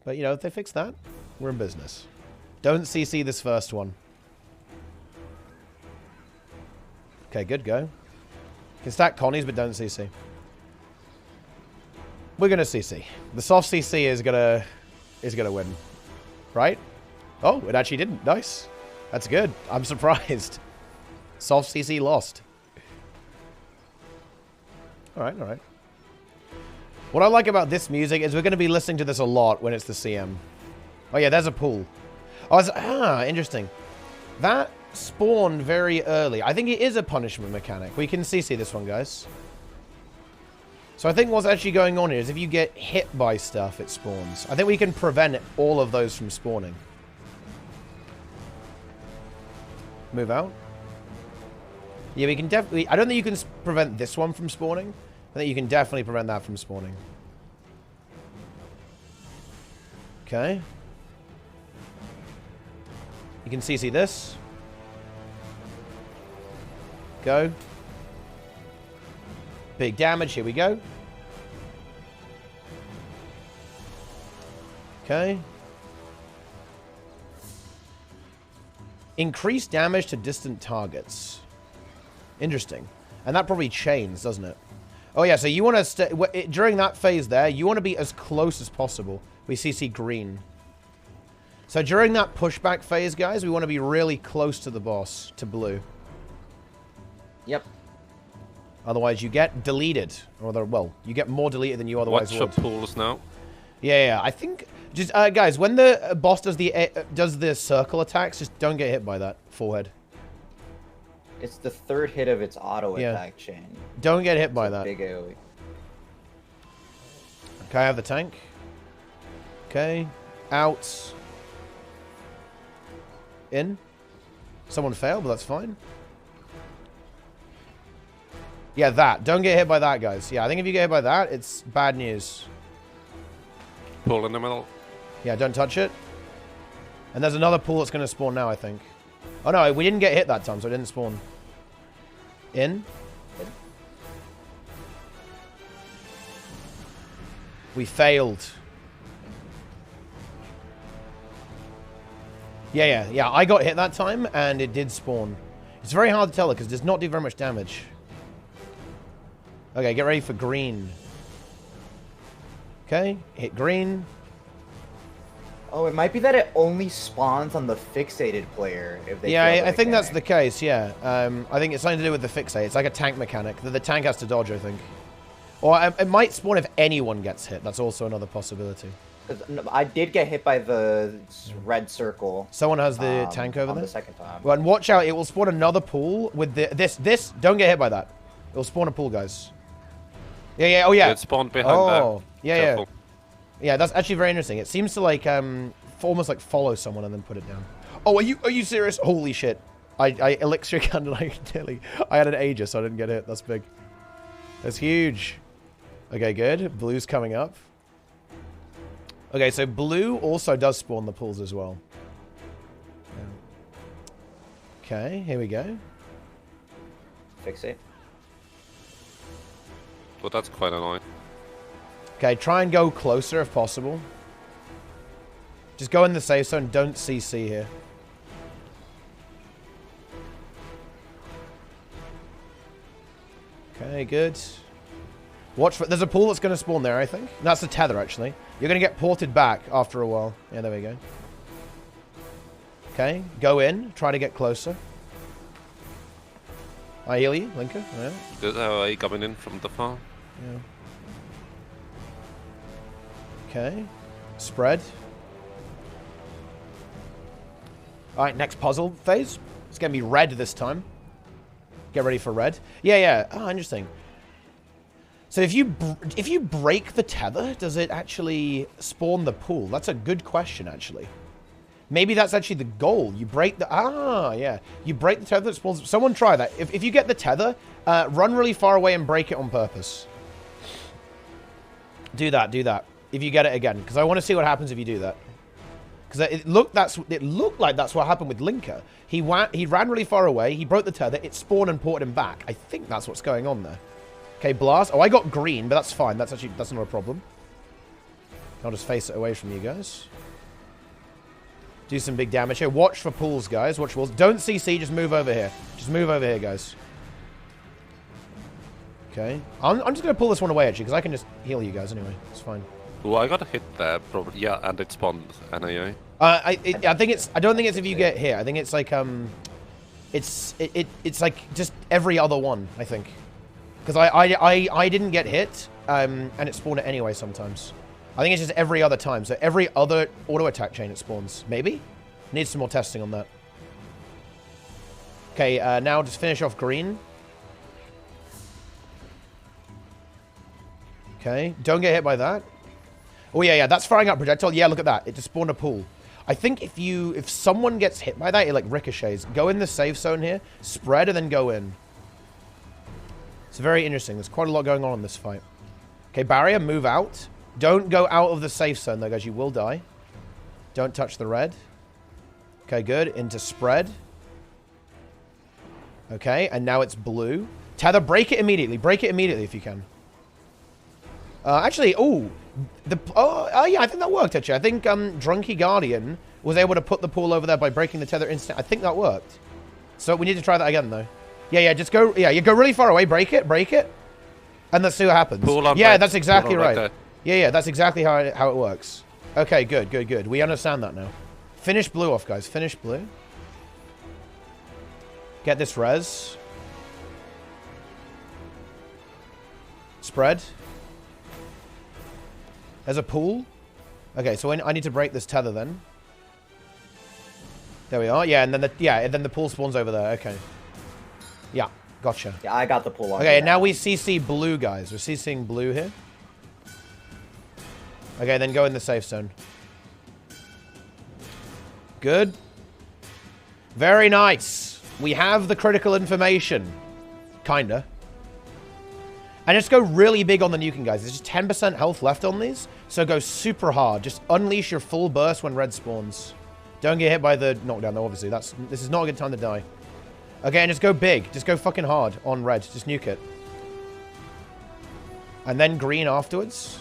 But, you know, if they fix that, we're in business. Don't CC this first one. Okay, good, go. Can stack Connies, but don't CC. We're gonna CC. The soft CC is gonna win. Right? Oh, it actually didn't. Nice. That's good. I'm surprised. Soft CC lost. Alright, alright. What I like about this music is we're going to be listening to this a lot when it's the CM. Oh yeah, there's a pool. Oh, interesting. That spawned very early. I think it is a punishment mechanic. We can CC this one, guys. So I think what's actually going on here is if you get hit by stuff, it spawns. I think we can prevent all of those from spawning. Move out. Yeah, we can definitely... I don't think you can prevent this one from spawning. I think you can definitely prevent that from spawning. Okay. You can CC this. Go. Big damage. Here we go. Okay. Increase damage to distant targets. Interesting. And that probably chains, doesn't it? Oh, yeah, so you want to stay... During that phase there, you want to be as close as possible. We CC green. So during that pushback phase, guys, we want to be really close to the boss, to blue. Yep. Otherwise, you get deleted. Or, well, you get more deleted than you otherwise would. Watch your pools now. Yeah, I think... Just, guys, when the boss does the circle attacks, just don't get hit by that forehead. It's the third hit of its auto attack chain. Don't get hit by that. Big AoE. Okay, I have the tank. Okay. Out. In. Someone failed, but that's fine. Yeah, that. Don't get hit by that, guys. Yeah, I think if you get hit by that, it's bad news. Pool in the middle. Yeah, don't touch it. And there's another pool that's going to spawn now, I think. Oh, no, we didn't get hit that time, so it didn't spawn. In. We failed. Yeah. I got hit that time, and it did spawn. It's very hard to tell because it does not do very much damage. Okay, get ready for green. Okay, hit green. Oh, it might be that it only spawns on the fixated player if they. Yeah, I think that's the case. Yeah, I think it's something to do with the fixate. It's like a tank mechanic that the tank has to dodge, I think. Or it might spawn if anyone gets hit. That's also another possibility. I did get hit by the red circle. Someone has the tank over there? The second time. Well, and watch out. It will spawn another pool with this. Don't get hit by that. It will spawn a pool, guys. Yeah. Oh, yeah. It spawned behind that. Yeah. Yeah, that's actually very interesting. It seems to like almost like follow someone and then put it down. Oh, are you serious? Holy shit! I elixir gunned and I had an Aegis, so I didn't get hit. That's big. That's huge. Okay, good. Blue's coming up. Okay, so blue also does spawn the pools as well. Okay, here we go. Fixate. Well, that's quite annoying. Okay, try and go closer if possible. Just go in the safe zone. Don't CC here. Okay, good. Watch for... There's a pool that's going to spawn there, I think. That's the tether, actually. You're going to get ported back after a while. Yeah, there we go. Okay, go in. Try to get closer. I heal you, Linker. Yeah. Good AoE coming in from the far. Yeah. Okay. Spread. Alright, next puzzle phase. It's going to be red this time. Get ready for red. Yeah. Oh, interesting. So if you break the tether, does it actually spawn the pool? That's a good question, actually. Maybe that's actually the goal. You break the... yeah. You break the tether, it spawns... Someone try that. If you get the tether, run really far away and break it on purpose. Do that. If you get it again. Because I want to see what happens if you do that. Because it looked like that's what happened with Linker. He ran really far away. He broke the tether. It spawned and ported him back. I think that's what's going on there. Okay, blast. Oh, I got green, but that's fine. That's not a problem. I'll just face it away from you guys. Do some big damage here. Watch for pools, guys. Watch pools. Don't CC, just move over here. Just move over here, guys. Okay. I'm just going to pull this one away, actually, because I can just heal you guys anyway. It's fine. Oh, I got a hit there, probably. Yeah, and it spawned NAA. I think it's... I don't think it's if you get hit. I think it's like, It's like just every other one, I think. Because I didn't get hit, and it spawned it anyway sometimes. I think it's just every other time. So every other auto attack chain it spawns. Maybe? Needs some more testing on that. Okay, now just finish off green. Okay, don't get hit by that. Oh yeah, that's firing out projectile. Yeah, look at that. It just spawned a pool. I think if someone gets hit by that, it like ricochets. Go in the safe zone here, spread, and then go in. It's very interesting. There's quite a lot going on in this fight. Okay, barrier, move out. Don't go out of the safe zone, though, guys. You will die. Don't touch the red. Okay, good. Into spread. Okay, and now it's blue. Tether, break it immediately. Break it immediately if you can. Actually, yeah, I think that worked, actually. I think Drunky Guardian was able to put the pool over there by breaking the tether instant. I think that worked. So we need to try that again, though. Yeah, just go, you go really far away, break it, and let's see what happens. Yeah, that's exactly right. Yeah, that's exactly how it works. Okay, good. We understand that now. Finish blue off, guys. Finish blue. Get this res. Spread. There's a pool. Okay, so I need to break this tether then. There we are. Yeah, and then the pool spawns over there. Okay. Yeah, gotcha. Yeah, I got the pool on. Okay, now we CC blue, guys. We're CCing blue here. Okay, then go in the safe zone. Good. Very nice. We have the critical information. Kinda. And just go really big on the nuking, guys. There's just 10% health left on these. So go super hard. Just unleash your full burst when red spawns. Don't get hit by the knockdown, though, obviously. This is not a good time to die. Okay, and just go big. Just go fucking hard on red. Just nuke it. And then green afterwards.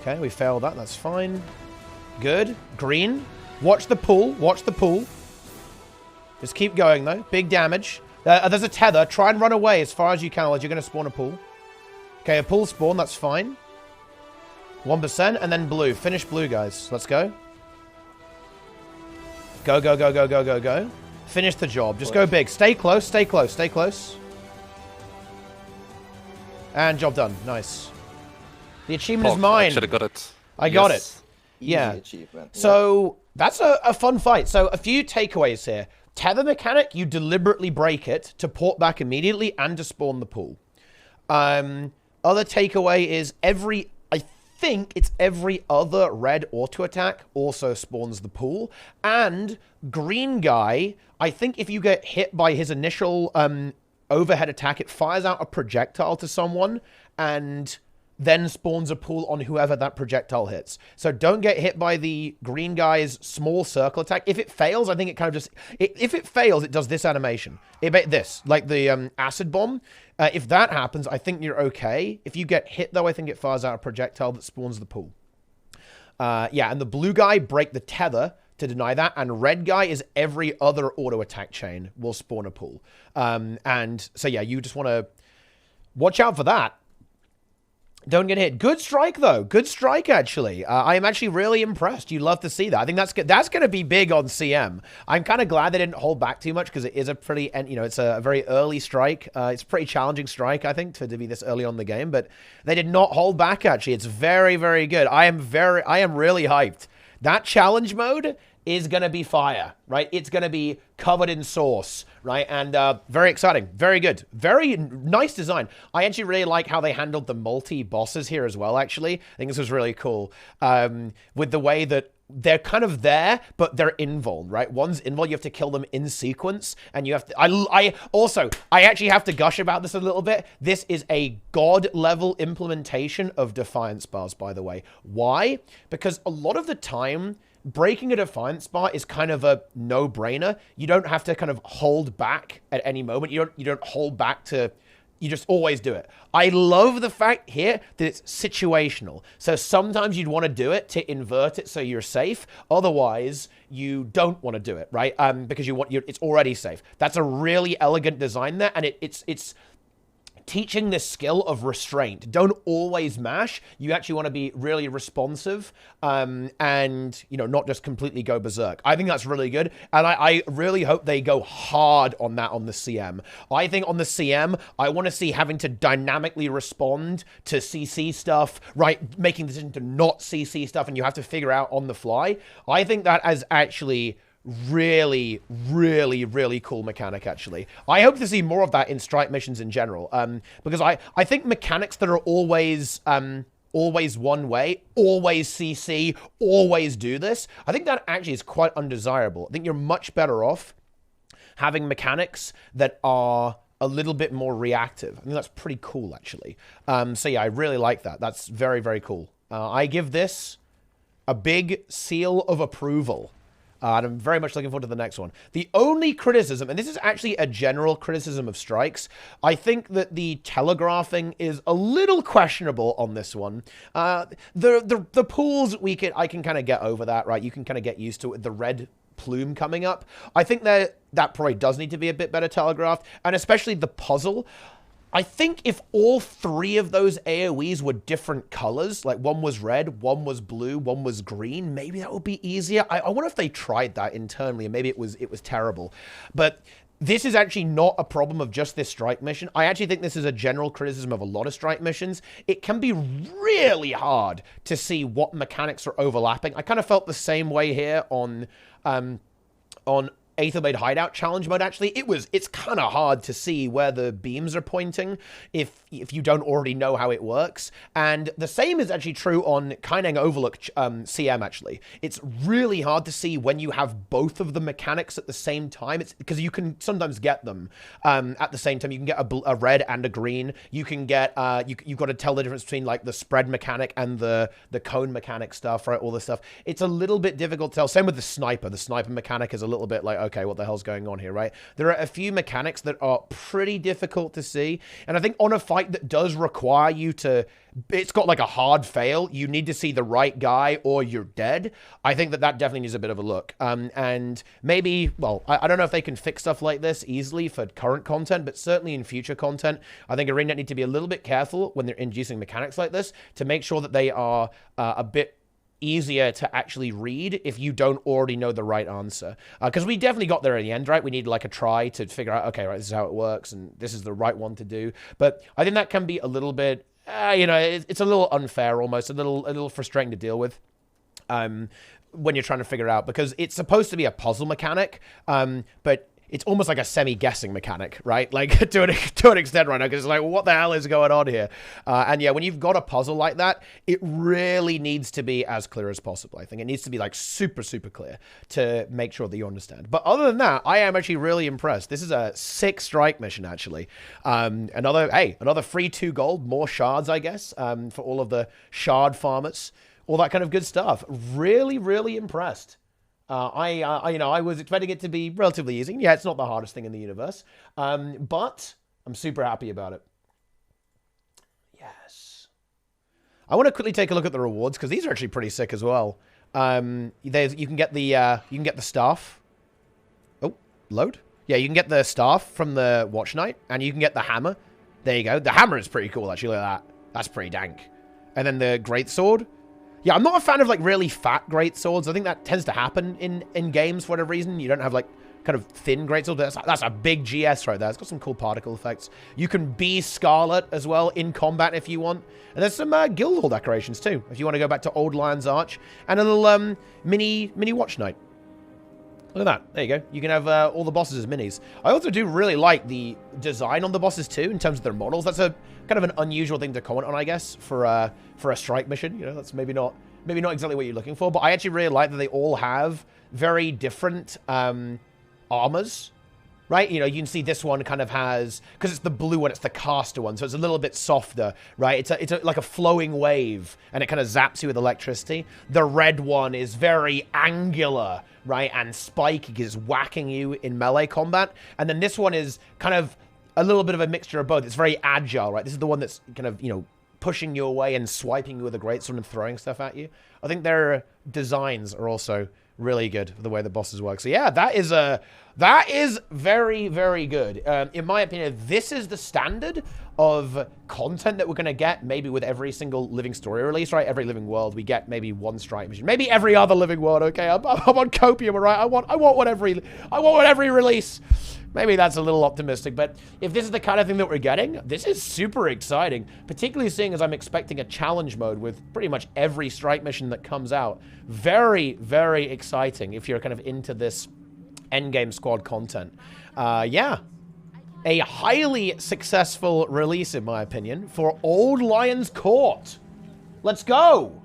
Okay, we failed that. That's fine. Good. Green. Watch the pool. Watch the pool. Just keep going, though. Big damage. There's a tether. Try and run away as far as you can, or you're going to spawn a pool. Okay, a pool spawn. That's fine. 1%, and then blue. Finish blue, guys. Let's go. Go. Finish the job. Just go big. Stay close. And job done. Nice. The achievement is mine. I should have got it. I got it. Yeah. Achievement. So that's a fun fight. So a few takeaways here. Tether mechanic, you deliberately break it to port back immediately and to spawn the pool. Other takeaway is I think it's every other red auto attack also spawns the pool. And green guy, I think if you get hit by his initial overhead attack, it fires out a projectile to someone and then spawns a pool on whoever that projectile hits. So don't get hit by the green guy's small circle attack. If it fails, I think it kind of just... If it fails, it does this animation. This, like the acid bomb. If that happens, I think you're okay. If you get hit, though, I think it fires out a projectile that spawns the pool. Yeah, and the blue guy, break the tether to deny that. And red guy is every other auto attack chain will spawn a pool. And so, yeah, you just want to watch out for that. Don't get hit. Good strike, though. Good strike, actually. I am actually really impressed. You love to see that. I think that's going to be big on CM. I'm kind of glad they didn't hold back too much because it is a pretty, it's a very early strike. It's a pretty challenging strike, I think, to be this early on in the game. But they did not hold back, actually. It's very, very good. I am really hyped. That challenge mode is going to be fire, right? It's going to be covered in sauce, right? And very exciting. Very good. Very nice design. I actually really like how they handled the multi-bosses here as well, actually. I think this was really cool. With the way that they're kind of there, but they're invuln, right? One's invuln, you have to kill them in sequence, and you have to... I actually have to gush about this a little bit. This is a god-level implementation of Defiance bars, by the way. Why? Because a lot of the time... breaking a Defiance bar is kind of a no-brainer. You don't have to kind of hold back at any moment. You don't hold back to, You just always do it. I love the fact here that it's situational. So sometimes you'd want to do it to invert it so you're safe. Otherwise, you don't want to do it, right? Because it's already safe. That's a really elegant design there, and it's teaching this skill of restraint. Don't always mash. You actually want to be really responsive and, you know, not just completely go berserk. I think that's really good. And I really hope they go hard on that on the CM. I think on the CM, I want to see having to dynamically respond to CC stuff, right? Making the decision to not CC stuff, and you have to figure out on the fly. I think that is actually really, really, really cool mechanic, actually. I hope to see more of that in strike missions in general, because I think mechanics that are always one way, always CC, always do this, I think that actually is quite undesirable. I think you're much better off having mechanics that are a little bit more reactive. I think that's pretty cool, actually. So yeah, I really like that. That's very, very cool. I give this a big seal of approval. And I'm very much looking forward to the next one. The only criticism, and this is actually a general criticism of strikes, I think that the telegraphing is a little questionable on this one. The pools, I can kind of get over that, right? You can kind of get used to it. The red plume coming up. I think that probably does need to be a bit better telegraphed, and especially the puzzle. I think if all three of those AoEs were different colors, like one was red, one was blue, one was green, maybe that would be easier. I wonder if they tried that internally, and maybe it was terrible. But this is actually not a problem of just this strike mission. I actually think this is a general criticism of a lot of strike missions. It can be really hard to see what mechanics are overlapping. I kind of felt the same way here on Aether Blade Hideout challenge mode, actually. It's kind of hard to see where the beams are pointing if you don't already know how it works. And the same is actually true on Kaineng Overlook CM, actually. It's really hard to see when you have both of the mechanics at the same time. It's because you can sometimes get them at the same time. You can get a red and a green. You can get, you've got to tell the difference between like the spread mechanic and the cone mechanic stuff, right? All this stuff. It's a little bit difficult to tell. Same with the sniper. The sniper mechanic is a little bit like, okay, what the hell's going on here, right? There are a few mechanics that are pretty difficult to see, and I think on a fight that does require you to, it's got like a hard fail, you need to see the right guy or you're dead. I think that definitely needs a bit of a look. And maybe, well, I don't know if they can fix stuff like this easily for current content, but certainly in future content, I think ArenaNet need to be a little bit careful when they're introducing mechanics like this to make sure that they are a bit easier to actually read if you don't already know the right answer. Because we definitely got there in the end, right? We need like a try to figure out, okay, right, this is how it works, and this is the right one to do. But I think that can be a little bit, you know, it's a little unfair almost, a little frustrating to deal with. When you're trying to figure it out, because it's supposed to be a puzzle mechanic, but it's almost like a semi-guessing mechanic, right? Like, to an extent right now, because it's like, well, what the hell is going on here? And yeah, when you've got a puzzle like that, it really needs to be as clear as possible, I think. It needs to be, like, super, super clear to make sure that you understand. But other than that, I am actually really impressed. This is a sick strike mission, actually. Another free 2 gold, more shards, I guess, for all of the shard farmers. All that kind of good stuff. Really, really impressed. I was expecting it to be relatively easy. Yeah, it's not the hardest thing in the universe, but I'm super happy about it. Yes. I want to quickly take a look at the rewards because these are actually pretty sick as well. You can get the staff. Oh, load. Yeah, you can get the staff from the Watch Knight, and you can get the hammer. There you go. The hammer is pretty cool, actually. Look at that. That's pretty dank. And then the greatsword. Yeah, I'm not a fan of, like, really fat greatswords. I think that tends to happen in games for whatever reason. You don't have, like, kind of thin greatswords. That's a big GS right there. It's got some cool particle effects. You can be Scarlet as well in combat if you want. And there's some guild hall decorations, too, if you want to go back to Old Lion's Arch. And a little mini Watch Knight. Look at that. There you go. You can have all the bosses as minis. I also do really like the design on the bosses, too, in terms of their models. That's a kind of an unusual thing to comment on, I guess, for a strike mission. You know, that's maybe not exactly what you're looking for. But I actually really like that they all have very different armors, right? You know, you can see this one kind of has, because it's the blue one, it's the caster one, so it's a little bit softer, right? It's like a flowing wave, and it kind of zaps you with electricity. The red one is very angular, right? And spiky, is whacking you in melee combat. And then this one is kind of a little bit of a mixture of both. It's very agile, right? This is the one that's kind of, you know, pushing you away and swiping you with a greatsword and throwing stuff at you. I think their designs are also really good for the way the bosses work. So yeah, that is very, very good. In my opinion, this is the standard of content that we're going to get maybe with every single living story release, right? Every living world, we get maybe one strike mission. Maybe every other living world, okay? I'm on copium, right? I want one every release. Maybe that's a little optimistic, but if this is the kind of thing that we're getting, this is super exciting, particularly seeing as I'm expecting a challenge mode with pretty much every strike mission that comes out. Very, very exciting if you're kind of into this endgame squad content. Yeah. A highly successful release, in my opinion, for Old Lion's Court. Let's go!